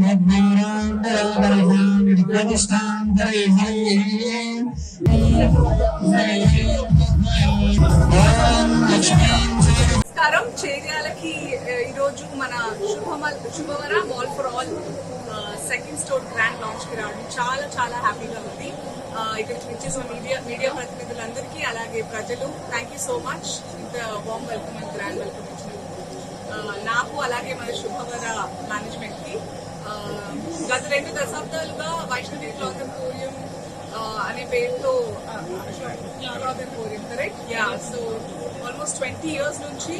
నమస్కారం. చేర్యాలకి ఈరోజు మన Shubhavara mall for all second store grand launch కి రావడం చాలా చాలా హ్యాపీగా ఉంది. ఇక్కడికి వచ్చేసిన మీడియా ప్రతినిధులందరికీ అలాగే ప్రజలు థ్యాంక్ యూ సో మచ్. ఇంత warm welcome and grand welcome ఇచ్చినందుకు నాకు అలాగే మన శుభవర మేనేజ్మెంట్ కి గత 2 దశాబ్దాలుగా వైష్ణవి క్లాత్ ఎంపోరియం అనే పేరుతో cloth emporium correct so almost 20 years నుంచి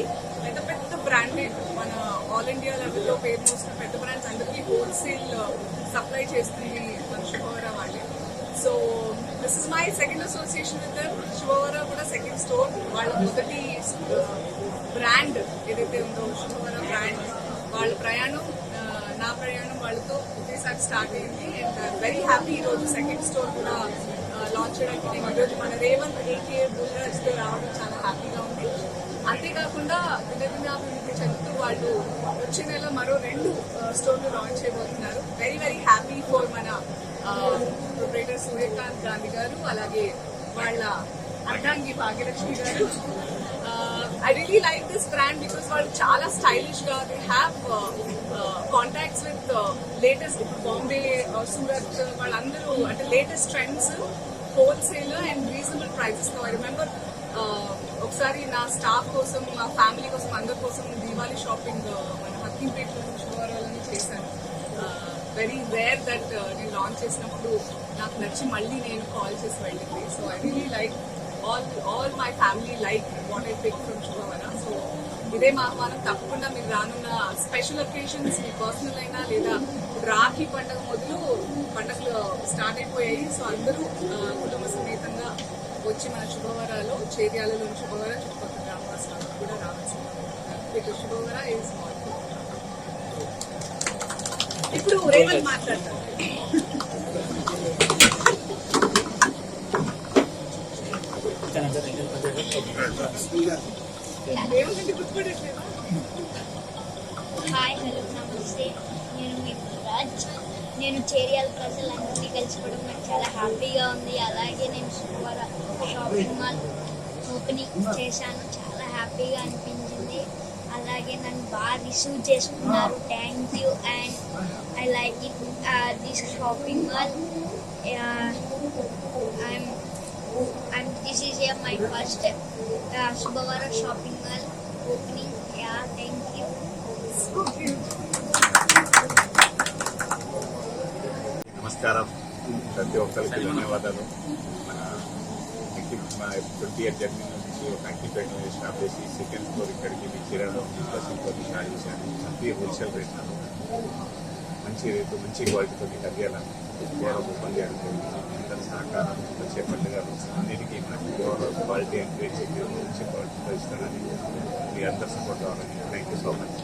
పెద్ద బ్రాండెడ్ మన ఆల్ ఇండియా లెవెల్లో పేరు మోసిన పెద్ద బ్రాండ్స్ అందరికీ హోల్సేల్ సప్లై చేస్తుంది మన శుభవర వాళ్ళే. So this is my second association with them. Shubhavara కూడా సెకండ్ స్టోర్. వాళ్ళ మొదటి బ్రాండ్ ఏదైతే ఉందో శుభవర బ్రాండ్, వాళ్ళ ప్రయాణం నా ప్రయాణం వాళ్ళతో ఒకేసారి స్టార్ట్ అయింది. అండ్ వెరీ హ్యాపీ ఈరోజు సెకండ్ స్టోర్ కూడా లాంచ్ చేయడానికి నేను ఈరోజు మన రేవంత్ ఏకే బుల్రాజ్తో రావడం చాలా హ్యాపీగా ఉంది. అంతేకాకుండా దినదినాభివృద్ధి చెందుతూ వాళ్ళు వచ్చే నెల మరో 2 స్టోర్లు లాంచ్ చేయబోతున్నారు. వెరీ వెరీ హ్యాపీ ఫర్ మన ప్రొపరేటర్ సూర్యకాంత్ గాంధీ గారు అలాగే వాళ్ళ అర్ధాంగి భాగ్యలక్ష్మి గారు. I really like this brand because వాళ్ళు చాలా స్టైలిష్ గా they have contacts with latest Bombay Surat వాళ్ళందరూ అంటే latest trends wholesale and reasonable prices. I remember ఒకసారి నా స్టాఫ్ కోసం మా ఫ్యామిలీ కోసం అందరి కోసం దీవాలి షాపింగ్ మన హక్కీంపేటలో శుభవారాలని చేశాను. వెరీ రేర్ దట్ నేను లాంచ్ చేసినప్పుడు నాకు నచ్చి మళ్ళీ నేను కాల్ చేసి వెళ్ళింది. So I really like all my family like what I picked from Shubhavara. So ఇదే మా ఆహ్వానం. తప్పకుండా మీరు రానున్న స్పెషల్ ఒకేషన్స్ మీ పర్సనల్ అయినా లేదా రాఖీ పండుగ మొదలు పండుగలు స్టార్ట్ అయిపోయాయి. సో అందరూ కుటుంబ సమేతంగా వచ్చి మన శుభవరలో చేర్యాలలో శుభవర చుట్టుపక్కల గ్రామవాసులు కూడా రావాల్సింది. శుభవర ఈజ్ స్మాల్. ఇప్పుడు రేవంత్ మాట్లాడతారు. హాయ్, హలో, నమస్తే. నేను మీ రాజ్. నేను చేర్యాల ప్రజలందరినీ కలుసుకోవడం నాకు చాలా హ్యాపీగా ఉంది. అలాగే నేను శుభవర షాపింగ్ మాల్ ఓపెనింగ్ చేశాను. చాలా హ్యాపీగా అనిపించింది. అలాగే నన్ను బాగా రిసీవ్ చేసుకున్నారు. Thank you. And I like it this shopping mall. This is my first Shubhavara shopping mall opening. Thank you. నమస్కారం. ప్రతి ఒక్కరికి ధన్యవాదాలు. మన 20 జర్నీ నుంచి ఒక అంకిపేట స్టాప్ చేసి సెకండ్ ఫ్లోర్ ఇక్కడికి మీ చీరలో ఇంకోటి స్టార్ట్ చేశాను. మంచి హోల్సేల్ రేట్, మంచి రేటు, మంచి క్వాలిటీతో మీకు అందియాలని ఇబ్బంది అనుకోండి. అందరి సహకారం వచ్చే పండుగలు అన్నిటికీ మనకి క్వాలిటీ అండ్ రేట్ చెప్పి మంచి క్వాలిటీతో ఇస్తానని మీ అందరు సపోర్ట్ కావాలని. Thank you so much.